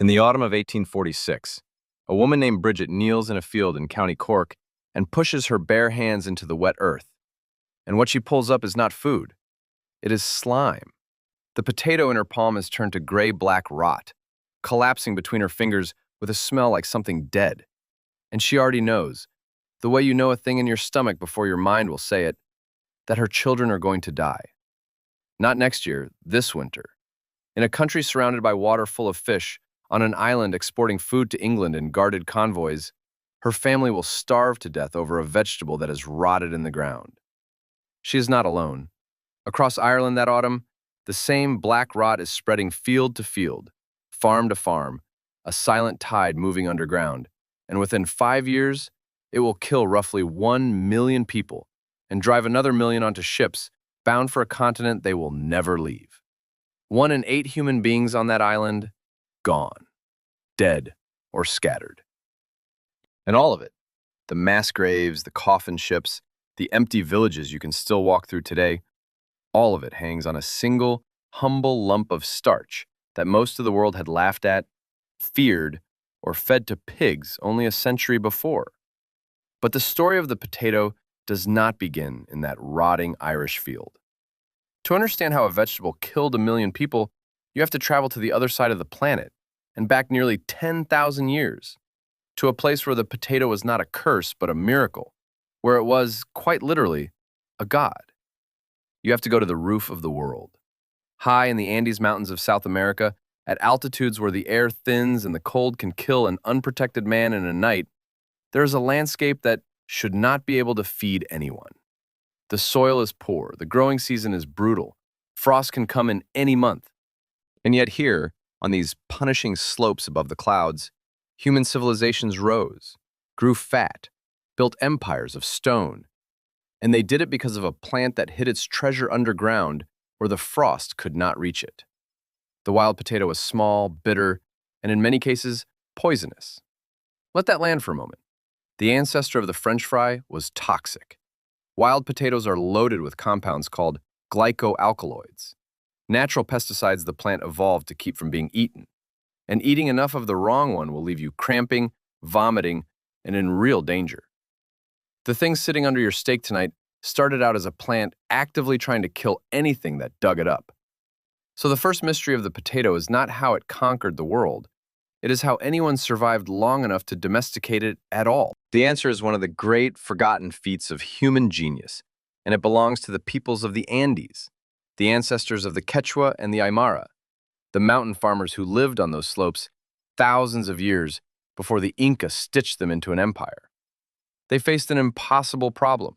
In the autumn of 1846, a woman named Bridget kneels in a field in County Cork and pushes her bare hands into the wet earth. And what she pulls up is not food. It is slime. The potato in her palm is turned to gray-black rot, collapsing between her fingers with a smell like something dead. And she already knows, the way you know a thing in your stomach before your mind will say it, that her children are going to die. Not next year, this winter. In a country surrounded by water full of fish, on an island exporting food to England in guarded convoys, her family will starve to death over a vegetable that has rotted in the ground. She is not alone. Across Ireland that autumn, the same black rot is spreading field to field, farm to farm, a silent tide moving underground, and within 5 years, it will kill roughly 1 million people and drive another million onto ships bound for a continent they will never leave. 1 in 8 human beings on that island, gone, dead, or scattered. And all of it, the mass graves, the coffin ships, the empty villages you can still walk through today, all of it hangs on a single, humble lump of starch that most of the world had laughed at, feared, or fed to pigs only a century before. But the story of the potato does not begin in that rotting Irish field. To understand how a vegetable killed 1 million people, you have to travel to the other side of the planet and back nearly 10,000 years, to a place where the potato was not a curse but a miracle, where it was, quite literally, a god. You have to go to the roof of the world. High in the Andes Mountains of South America, at altitudes where the air thins and the cold can kill an unprotected man in a night, there is a landscape that should not be able to feed anyone. The soil is poor, the growing season is brutal, frost can come in any month. And yet here, on these punishing slopes above the clouds, human civilizations rose, grew fat, built empires of stone, and they did it because of a plant that hid its treasure underground where the frost could not reach it. The wild potato was small, bitter, and in many cases, poisonous. Let that land for a moment. The ancestor of the French fry was toxic. Wild potatoes are loaded with compounds called glycoalkaloids, natural pesticides the plant evolved to keep from being eaten. And eating enough of the wrong one will leave you cramping, vomiting, and in real danger. The thing sitting under your steak tonight started out as a plant actively trying to kill anything that dug it up. So the first mystery of the potato is not how it conquered the world. It is how anyone survived long enough to domesticate it at all. The answer is one of the great forgotten feats of human genius, and it belongs to the peoples of the Andes, the ancestors of the Quechua and the Aymara, the mountain farmers who lived on those slopes thousands of years before the Inca stitched them into an empire. They faced an impossible problem.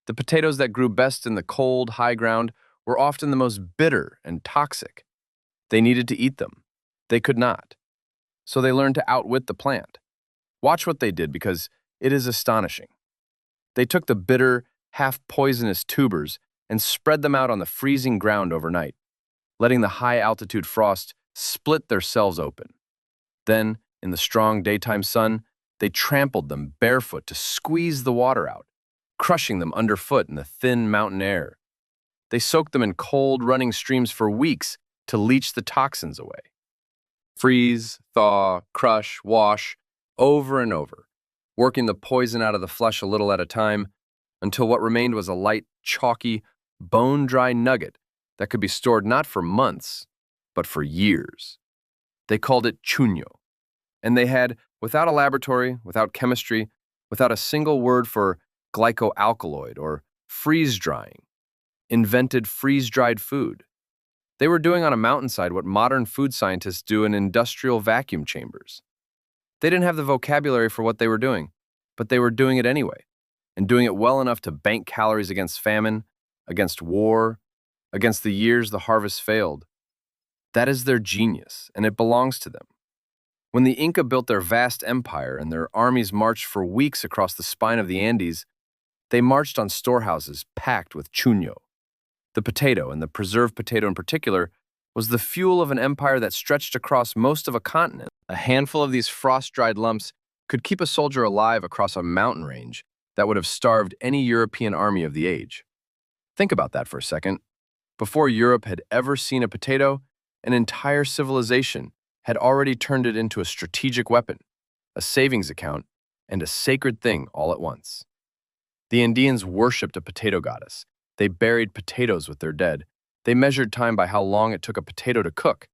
The potatoes that grew best in the cold, high ground were often the most bitter and toxic. They needed to eat them. They could not. So they learned to outwit the plant. Watch what they did because it is astonishing. They took the bitter, half-poisonous tubers and spread them out on the freezing ground overnight, letting the high-altitude frost split their cells open. Then, in the strong daytime sun, they trampled them barefoot to squeeze the water out, crushing them underfoot in the thin mountain air. They soaked them in cold, running streams for weeks to leach the toxins away. Freeze, thaw, crush, wash, over and over, working the poison out of the flesh a little at a time, until what remained was a light, chalky, bone-dry nugget that could be stored not for months, but for years. They called it Chuño, and they had, without a laboratory, without chemistry, without a single word for glycoalkaloid or freeze-drying, invented freeze-dried food. They were doing on a mountainside what modern food scientists do in industrial vacuum chambers. They didn't have the vocabulary for what they were doing, but they were doing it anyway, and doing it well enough to bank calories against famine, against war, against the years the harvest failed. That is their genius, and it belongs to them. When the Inca built their vast empire and their armies marched for weeks across the spine of the Andes, they marched on storehouses packed with Chuño. The potato, and the preserved potato in particular, was the fuel of an empire that stretched across most of a continent. A handful of these frost-dried lumps could keep a soldier alive across a mountain range that would have starved any European army of the age. Think about that for a second. Before Europe had ever seen a potato, an entire civilization had already turned it into a strategic weapon, a savings account, and a sacred thing all at once. The Andeans worshipped a potato goddess. They buried potatoes with their dead. They measured time by how long it took a potato to cook.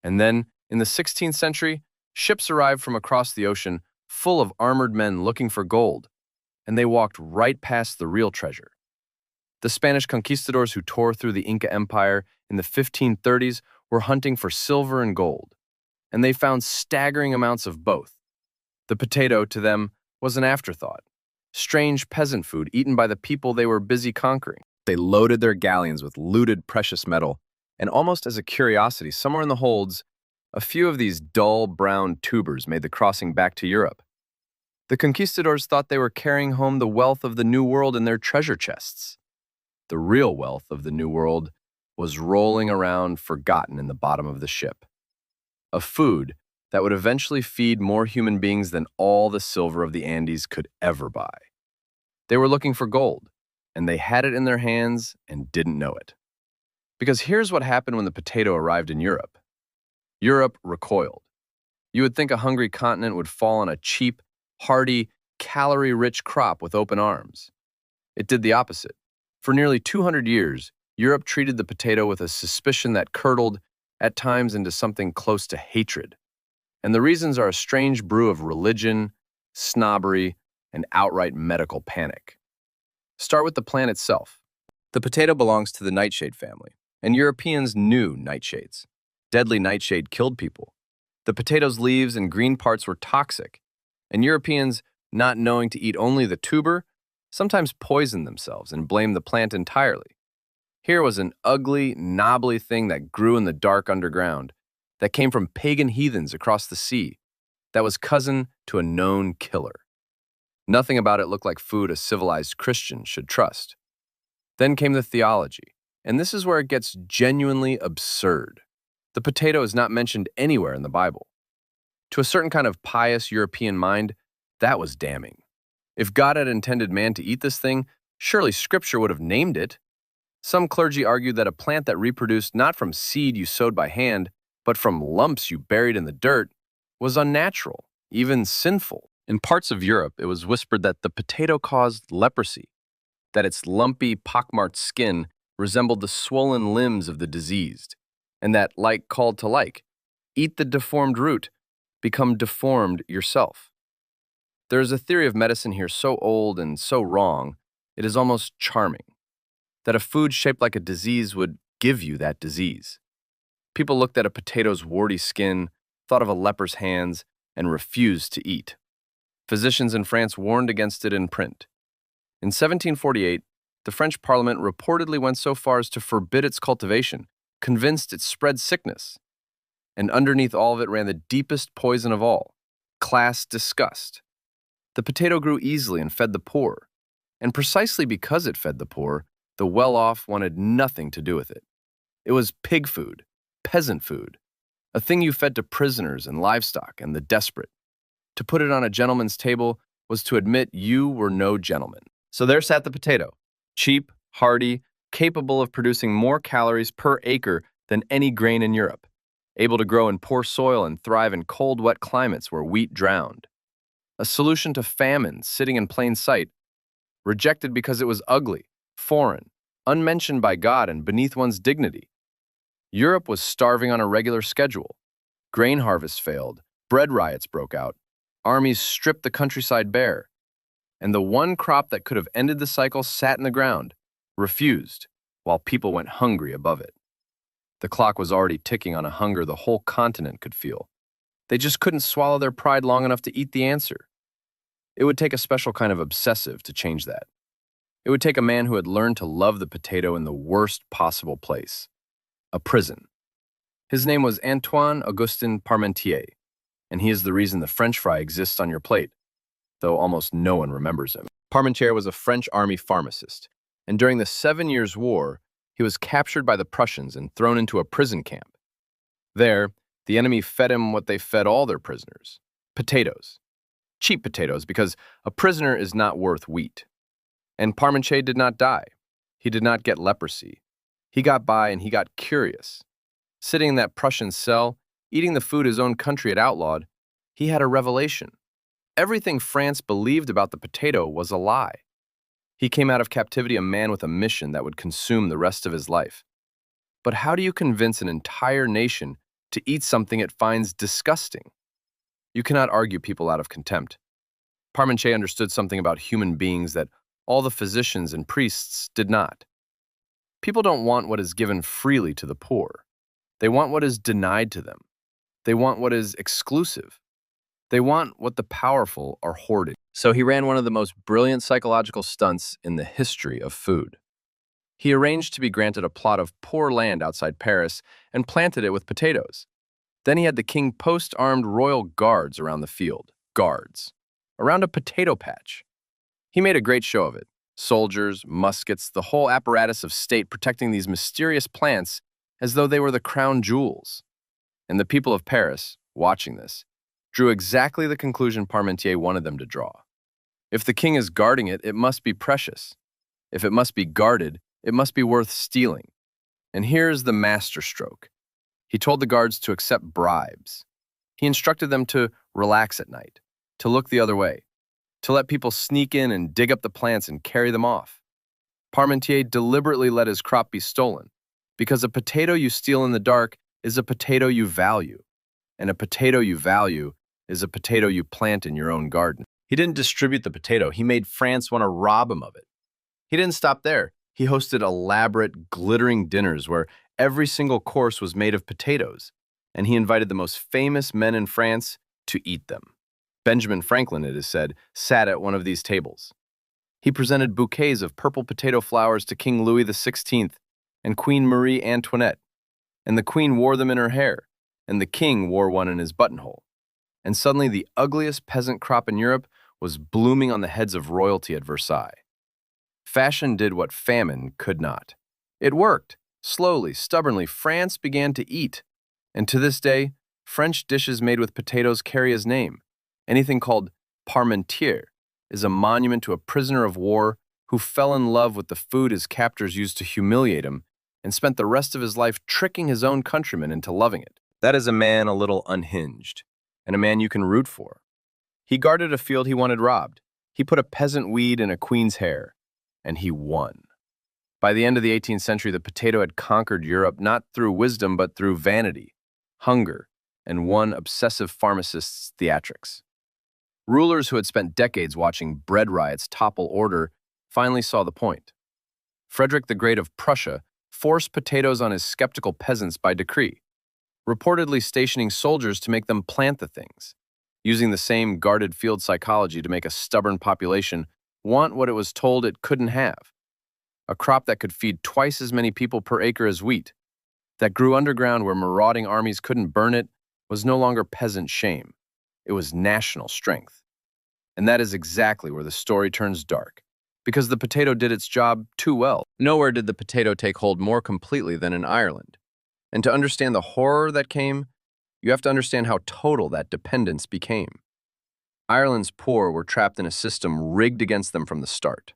And then, in the 16th century, ships arrived from across the ocean full of armored men looking for gold, and they walked right past the real treasure. The Spanish conquistadors who tore through the Inca Empire in the 1530s were hunting for silver and gold, and they found staggering amounts of both. The potato, to them, was an afterthought, strange peasant food eaten by the people they were busy conquering. They loaded their galleons with looted precious metal, and almost as a curiosity, somewhere in the holds, a few of these dull brown tubers made the crossing back to Europe. The conquistadors thought they were carrying home the wealth of the New World in their treasure chests. The real wealth of the New World was rolling around forgotten in the bottom of the ship. A food that would eventually feed more human beings than all the silver of the Andes could ever buy. They were looking for gold, and they had it in their hands and didn't know it. Because here's what happened when the potato arrived in Europe. Europe recoiled. You would think a hungry continent would fall on a cheap, hearty, calorie-rich crop with open arms. It did the opposite. For nearly 200 years, Europe treated the potato with a suspicion that curdled, at times, into something close to hatred. And the reasons are a strange brew of religion, snobbery, and outright medical panic. Start with the plant itself. The potato belongs to the nightshade family, and Europeans knew nightshades. Deadly nightshade killed people. The potato's leaves and green parts were toxic, and Europeans, not knowing to eat only the tuber, sometimes poisoned themselves and blamed the plant entirely. Here was an ugly, knobbly thing that grew in the dark underground, that came from pagan heathens across the sea, that was cousin to a known killer. Nothing about it looked like food a civilized Christian should trust. Then came the theology, and this is where it gets genuinely absurd. The potato is not mentioned anywhere in the Bible. To a certain kind of pious European mind, that was damning. If God had intended man to eat this thing, surely Scripture would have named it. Some clergy argued that a plant that reproduced not from seed you sowed by hand, but from lumps you buried in the dirt, was unnatural, even sinful. In parts of Europe, it was whispered that the potato caused leprosy, that its lumpy, pockmarked skin resembled the swollen limbs of the diseased, and that, like called to like, eat the deformed root, become deformed yourself. There is a theory of medicine here so old and so wrong, it is almost charming, that a food shaped like a disease would give you that disease. People looked at a potato's warty skin, thought of a leper's hands, and refused to eat. Physicians in France warned against it in print. In 1748, the French Parliament reportedly went so far as to forbid its cultivation, convinced it spread sickness. And underneath all of it ran the deepest poison of all, class disgust. The potato grew easily and fed the poor, and precisely because it fed the poor, the well-off wanted nothing to do with it. It was pig food, peasant food, a thing you fed to prisoners and livestock and the desperate. To put it on a gentleman's table was to admit you were no gentleman. So there sat the potato, cheap, hardy, capable of producing more calories per acre than any grain in Europe, able to grow in poor soil and thrive in cold, wet climates where wheat drowned. A solution to famine sitting in plain sight, rejected because it was ugly, foreign, unmentioned by God and beneath one's dignity. Europe was starving on a regular schedule. Grain harvests failed, bread riots broke out, armies stripped the countryside bare, and the one crop that could have ended the cycle sat in the ground, refused, while people went hungry above it. The clock was already ticking on a hunger the whole continent could feel. They just couldn't swallow their pride long enough to eat the answer. It would take a special kind of obsessive to change that. It would take a man who had learned to love the potato in the worst possible place, a prison. His name was Antoine-Augustin Parmentier, and he is the reason the French fry exists on your plate, though almost no one remembers him. Parmentier was a French army pharmacist, and during the 7 Years' War, he was captured by the Prussians and thrown into a prison camp. There, the enemy fed him what they fed all their prisoners, potatoes. Cheap potatoes, because a prisoner is not worth wheat. And Parmentier did not die. He did not get leprosy. He got by and he got curious. Sitting in that Prussian cell, eating the food his own country had outlawed, he had a revelation. Everything France believed about the potato was a lie. He came out of captivity a man with a mission that would consume the rest of his life. But how do you convince an entire nation to eat something it finds disgusting? You cannot argue people out of contempt. Parmentier understood something about human beings that all the physicians and priests did not. People don't want what is given freely to the poor. They want what is denied to them. They want what is exclusive. They want what the powerful are hoarding. So he ran one of the most brilliant psychological stunts in the history of food. He arranged to be granted a plot of poor land outside Paris and planted it with potatoes. Then he had the king post armed royal guards around the field. Guards. Around a potato patch. He made a great show of it. Soldiers, muskets, the whole apparatus of state protecting these mysterious plants as though they were the crown jewels. And the people of Paris, watching this, drew exactly the conclusion Parmentier wanted them to draw. If the king is guarding it, it must be precious. If it must be guarded, it must be worth stealing. And here's the masterstroke. He told the guards to accept bribes. He instructed them to relax at night, to look the other way, to let people sneak in and dig up the plants and carry them off. Parmentier deliberately let his crop be stolen, because a potato you steal in the dark is a potato you value, and a potato you value is a potato you plant in your own garden. He didn't distribute the potato, he made France want to rob him of it. He didn't stop there. He hosted elaborate, glittering dinners where every single course was made of potatoes, and he invited the most famous men in France to eat them. Benjamin Franklin, it is said, sat at one of these tables. He presented bouquets of purple potato flowers to King Louis XVI and Queen Marie Antoinette, and the queen wore them in her hair, and the king wore one in his buttonhole. And suddenly the ugliest peasant crop in Europe was blooming on the heads of royalty at Versailles. Fashion did what famine could not. It worked. Slowly, stubbornly, France began to eat. And to this day, French dishes made with potatoes carry his name. Anything called Parmentier is a monument to a prisoner of war who fell in love with the food his captors used to humiliate him and spent the rest of his life tricking his own countrymen into loving it. That is a man a little unhinged, and a man you can root for. He guarded a field he wanted robbed. He put a peasant weed in a queen's hair, and he won. By the end of the 18th century, the potato had conquered Europe not through wisdom but through vanity, hunger, and one obsessive pharmacist's theatrics. Rulers who had spent decades watching bread riots topple order finally saw the point. Frederick the Great of Prussia forced potatoes on his skeptical peasants by decree, reportedly stationing soldiers to make them plant the things, using the same guarded field psychology to make a stubborn population want what it was told it couldn't have. A crop that could feed twice as many people per acre as wheat, that grew underground where marauding armies couldn't burn it, was no longer peasant shame. It was national strength. And that is exactly where the story turns dark, because the potato did its job too well. Nowhere did the potato take hold more completely than in Ireland. And to understand the horror that came, you have to understand how total that dependence became. Ireland's poor were trapped in a system rigged against them from the start.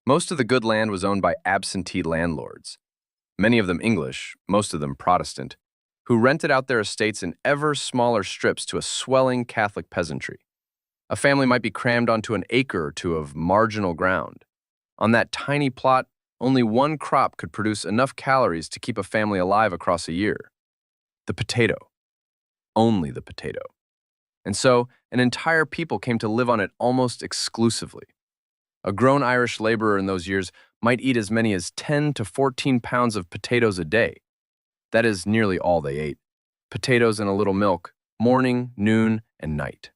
Most of the good land was owned by absentee landlords, many of them English, most of them Protestant, who rented out their estates in ever smaller strips to a swelling Catholic peasantry. A family might be crammed onto an acre or two of marginal ground. On that tiny plot, only one crop could produce enough calories to keep a family alive across a year. The potato. Only the potato. And so, an entire people came to live on it almost exclusively. A grown Irish laborer in those years might eat as many as 10 to 14 pounds of potatoes a day. That is nearly all they ate. Potatoes and a little milk, morning, noon, and night.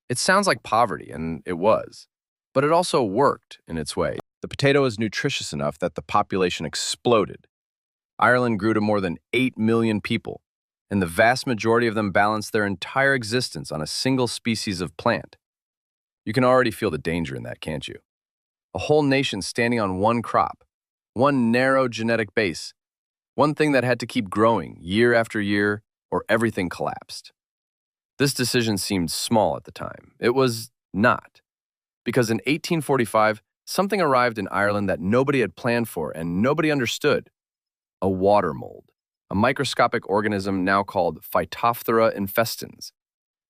It sounds like poverty, and it was. But it also worked in its way. The potato is nutritious enough that the population exploded. Ireland grew to more than 8 million people, and the vast majority of them balanced their entire existence on a single species of plant. You can already feel the danger in that, can't you? A whole nation standing on one crop, one narrow genetic base, one thing that had to keep growing year after year, or everything collapsed. This decision seemed small at the time. It was not. Because in 1845, something arrived in Ireland that nobody had planned for and nobody understood. A water mold. a microscopic organism now called Phytophthora infestans,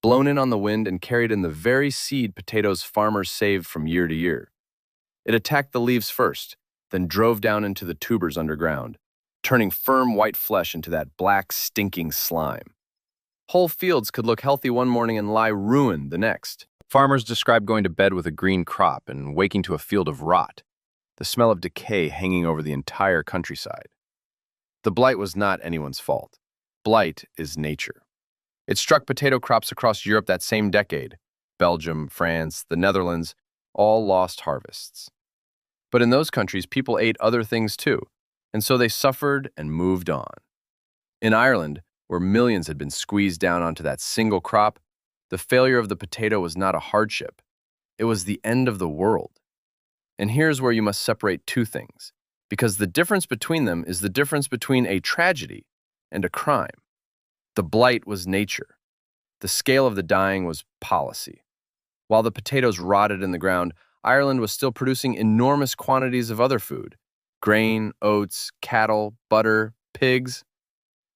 blown in on the wind and carried in the very seed potatoes farmers saved from year to year. It attacked the leaves first, then drove down into the tubers underground, turning firm white flesh into that black, stinking slime. Whole fields could look healthy one morning and lie ruined the next. Farmers described going to bed with a green crop and waking to a field of rot, the smell of decay hanging over the entire countryside. The blight was not anyone's fault. Blight is nature. It struck potato crops across Europe that same decade. Belgium, France, the Netherlands, all lost harvests. But in those countries, people ate other things too, and so they suffered and moved on. In Ireland, where millions had been squeezed down onto that single crop, the failure of the potato was not a hardship. It was the end of the world. And here's where you must separate two things, because the difference between them is the difference between a tragedy and a crime. The blight was nature. The scale of the dying was policy. While the potatoes rotted in the ground, Ireland was still producing enormous quantities of other food: grain, oats, cattle, butter, pigs.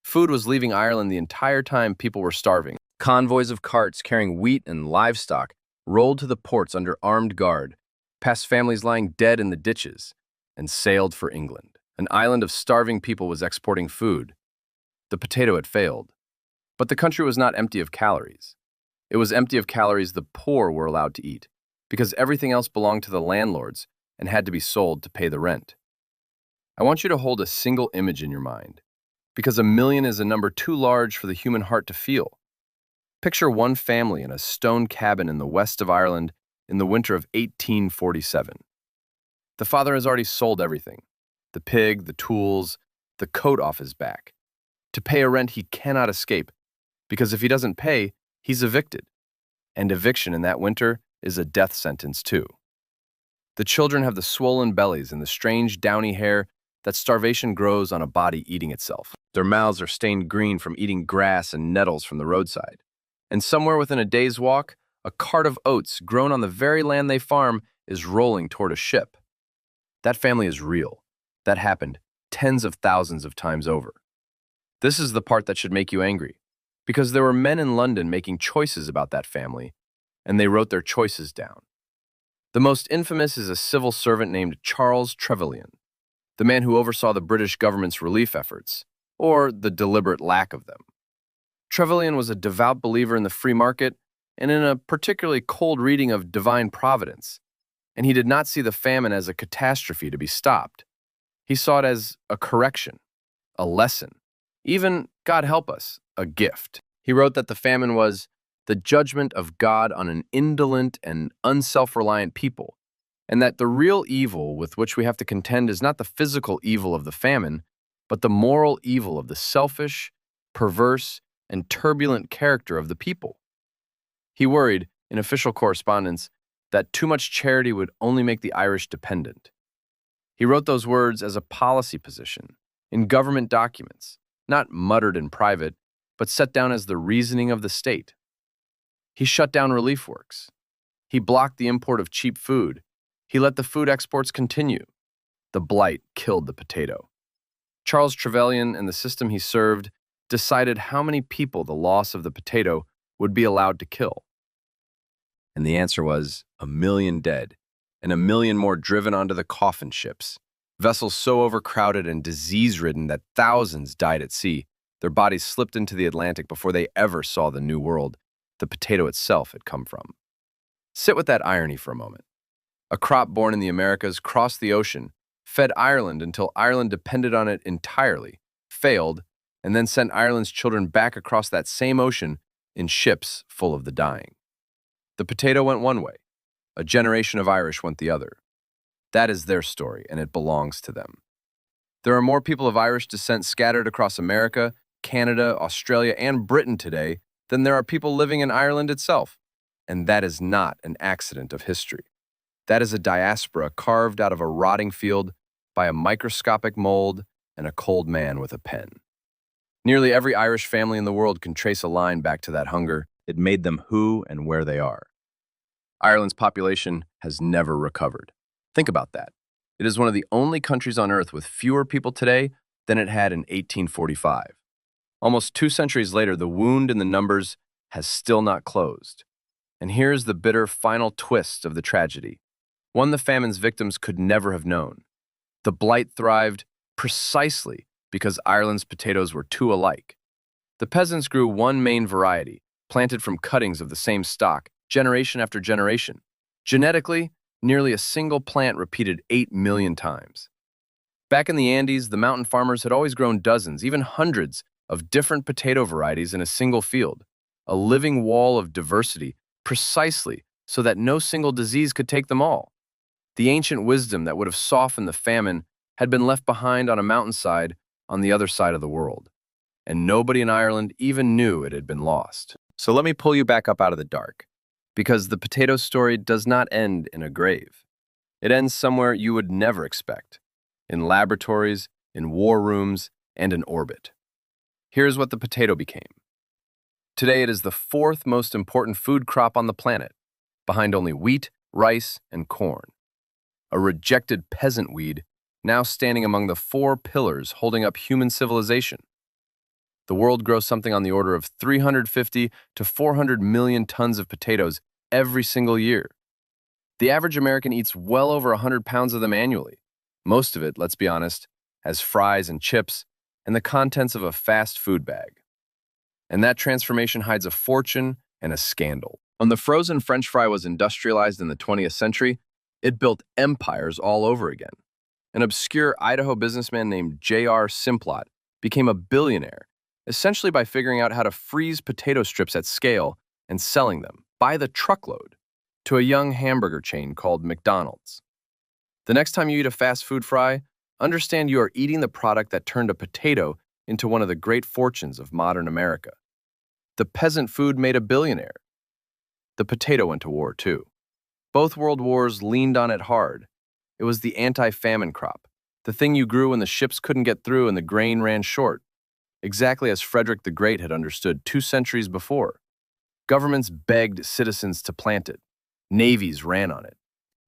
Food was leaving Ireland the entire time people were starving. Convoys of carts carrying wheat and livestock rolled to the ports under armed guard, past families lying dead in the ditches, and sailed for England. An island of starving people was exporting food. The potato had failed. But the country was not empty of calories. It was empty of calories the poor were allowed to eat, because everything else belonged to the landlords and had to be sold to pay the rent. I want you to hold a single image in your mind, because 1,000,000 is a number too large for the human heart to feel. Picture one family in a stone cabin in the west of Ireland in the winter of 1847. The father has already sold everything: the pig, the tools, the coat off his back. To pay a rent he cannot escape, because if he doesn't pay, he's evicted. And eviction in that winter is a death sentence too. The children have the swollen bellies and the strange downy hair that starvation grows on a body eating itself. Their mouths are stained green from eating grass and nettles from the roadside. And somewhere within a day's walk, a cart of oats grown on the very land they farm is rolling toward a ship. That family is real. That happened tens of thousands of times over. This is the part that should make you angry, because there were men in London making choices about that family, and they wrote their choices down. The most infamous is a civil servant named Charles Trevelyan, the man who oversaw the British government's relief efforts, or the deliberate lack of them. Trevelyan was a devout believer in the free market and in a particularly cold reading of divine providence, and he did not see the famine as a catastrophe to be stopped. He saw it as a correction, a lesson, even, God help us, a gift. He wrote that the famine was the judgment of God on an indolent and unself-reliant people, and that the real evil with which we have to contend is not the physical evil of the famine, but the moral evil of the selfish, perverse, and turbulent character of the people. He worried, in official correspondence, that too much charity would only make the Irish dependent. He wrote those words as a policy position, in government documents, not muttered in private, but set down as the reasoning of the state. He shut down relief works. He blocked the import of cheap food. He let the food exports continue. The blight killed the potato. Charles Trevelyan and the system he served decided how many people the loss of the potato would be allowed to kill. And the answer was 1,000,000 dead, and 1,000,000 more driven onto the coffin ships, vessels so overcrowded and disease-ridden that thousands died at sea. Their bodies slipped into the Atlantic before they ever saw the New World the potato itself had come from. Sit with that irony for a moment. A crop born in the Americas crossed the ocean, fed Ireland until Ireland depended on it entirely, failed, and then sent Ireland's children back across that same ocean in ships full of the dying. The potato went one way. A generation of Irish went the other. That is their story, and it belongs to them. There are more people of Irish descent scattered across America, Canada, Australia, and Britain today than there are people living in Ireland itself. And that is not an accident of history. That is a diaspora carved out of a rotting field by a microscopic mold and a cold man with a pen. Nearly every Irish family in the world can trace a line back to that hunger. It made them who and where they are. Ireland's population has never recovered. Think about that. It is one of the only countries on earth with fewer people today than it had in 1845. Almost 2 centuries later, the wound in the numbers has still not closed. And here's the bitter final twist of the tragedy, one the famine's victims could never have known. The blight thrived precisely because Ireland's potatoes were too alike. The peasants grew one main variety, planted from cuttings of the same stock, generation after generation. Genetically, nearly a single plant repeated 8 million times. Back in the Andes, the mountain farmers had always grown dozens, even hundreds, of different potato varieties in a single field, a living wall of diversity, precisely so that no single disease could take them all. The ancient wisdom that would have softened the famine had been left behind on a mountainside on the other side of the world, and nobody in Ireland even knew it had been lost. So let me pull you back up out of the dark, because the potato story does not end in a grave. It ends somewhere you would never expect, in laboratories, in war rooms, and in orbit. Here's what the potato became. Today it is the fourth most important food crop on the planet, behind only wheat, rice, and corn. A rejected peasant weed, now standing among the 4 pillars holding up human civilization. The world grows something on the order of 350 to 400 million tons of potatoes every single year. The average American eats well over 100 pounds of them annually. Most of it, let's be honest, as fries and chips and the contents of a fast food bag. And that transformation hides a fortune and a scandal. When the frozen French fry was industrialized in the 20th century, it built empires all over again. An obscure Idaho businessman named J.R. Simplot became a billionaire, essentially by figuring out how to freeze potato strips at scale and selling them, by the truckload, to a young hamburger chain called McDonald's. The next time you eat a fast food fry, understand you are eating the product that turned a potato into one of the great fortunes of modern America. The peasant food made a billionaire. The potato went to war, too. Both world wars leaned on it hard. It was the anti-famine crop, the thing you grew when the ships couldn't get through and the grain ran short, exactly as Frederick the Great had understood 2 centuries before. Governments begged citizens to plant it. Navies ran on it.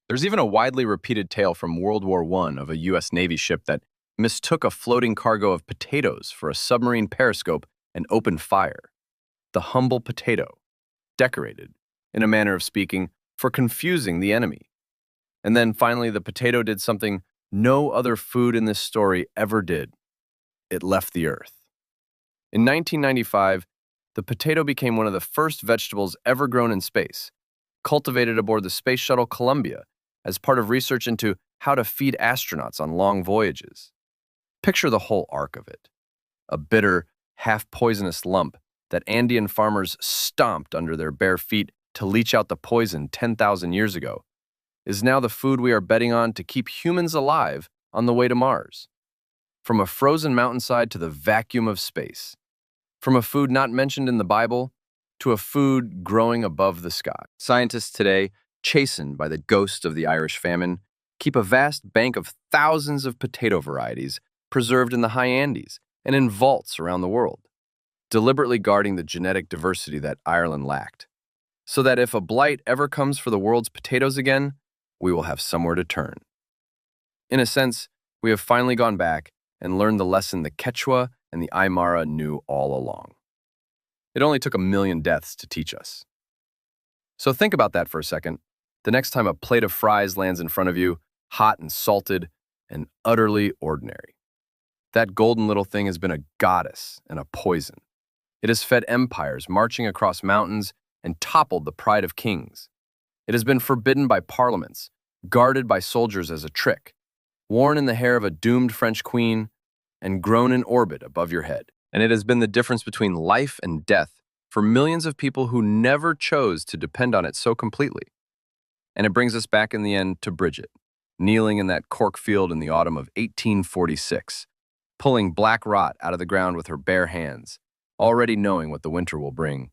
There's even a widely repeated tale from World War I of a U.S. Navy ship that mistook a floating cargo of potatoes for a submarine periscope and opened fire. The humble potato, decorated, in a manner of speaking, for confusing the enemy. And then finally, the potato did something no other food in this story ever did. It left the earth. In 1995, the potato became one of the first vegetables ever grown in space, cultivated aboard the Space Shuttle Columbia as part of research into how to feed astronauts on long voyages. Picture the whole arc of it. A bitter, half-poisonous lump that Andean farmers stomped under their bare feet to leach out the poison 10,000 years ago is now the food we are betting on to keep humans alive on the way to Mars. From a frozen mountainside to the vacuum of space. From a food not mentioned in the Bible to a food growing above the sky. Scientists today, chastened by the ghost of the Irish famine, keep a vast bank of thousands of potato varieties preserved in the high Andes and in vaults around the world, deliberately guarding the genetic diversity that Ireland lacked, so that if a blight ever comes for the world's potatoes again, we will have somewhere to turn. In a sense, we have finally gone back and learned the lesson the Quechua and the Aymara knew all along. It only took 1 million deaths to teach us. So think about that for a second. The next time a plate of fries lands in front of you, hot and salted and utterly ordinary. That golden little thing has been a goddess and a poison. It has fed empires marching across mountains and toppled the pride of kings. It has been forbidden by parliaments, guarded by soldiers as a trick, worn in the hair of a doomed French queen, and grown in orbit above your head. And it has been the difference between life and death for millions of people who never chose to depend on it so completely. And it brings us back in the end to Bridget, kneeling in that cork field in the autumn of 1846, pulling black rot out of the ground with her bare hands, already knowing what the winter will bring.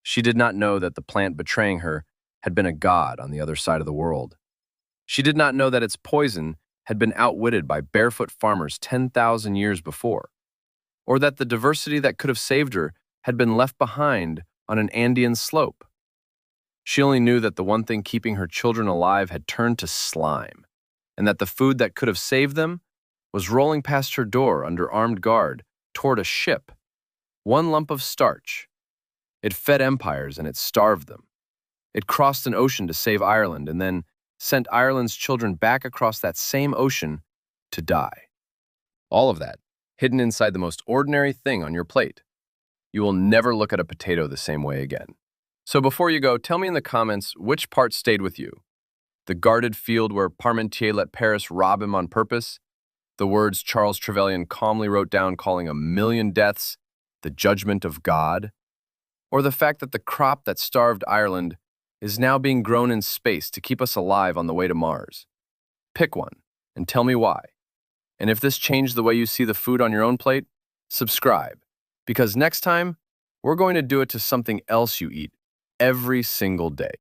She did not know that the plant betraying her had been a god on the other side of the world. She did not know that its poison had been outwitted by barefoot farmers 10,000 years before, or that the diversity that could have saved her had been left behind on an Andean slope. She only knew that the one thing keeping her children alive had turned to slime, and that the food that could have saved them was rolling past her door under armed guard toward a ship, one lump of starch. It fed empires and it starved them. It crossed an ocean to save Ireland and then sent Ireland's children back across that same ocean to die. All of that, hidden inside the most ordinary thing on your plate. You will never look at a potato the same way again. So before you go, tell me in the comments which part stayed with you. The guarded field where Parmentier let Paris rob him on purpose, the words Charles Trevelyan calmly wrote down calling 1,000,000 deaths the judgment of God, or the fact that the crop that starved Ireland is now being grown in space to keep us alive on the way to Mars. Pick one and tell me why. And if this changed the way you see the food on your own plate, subscribe, because next time, we're going to do it to something else you eat every single day.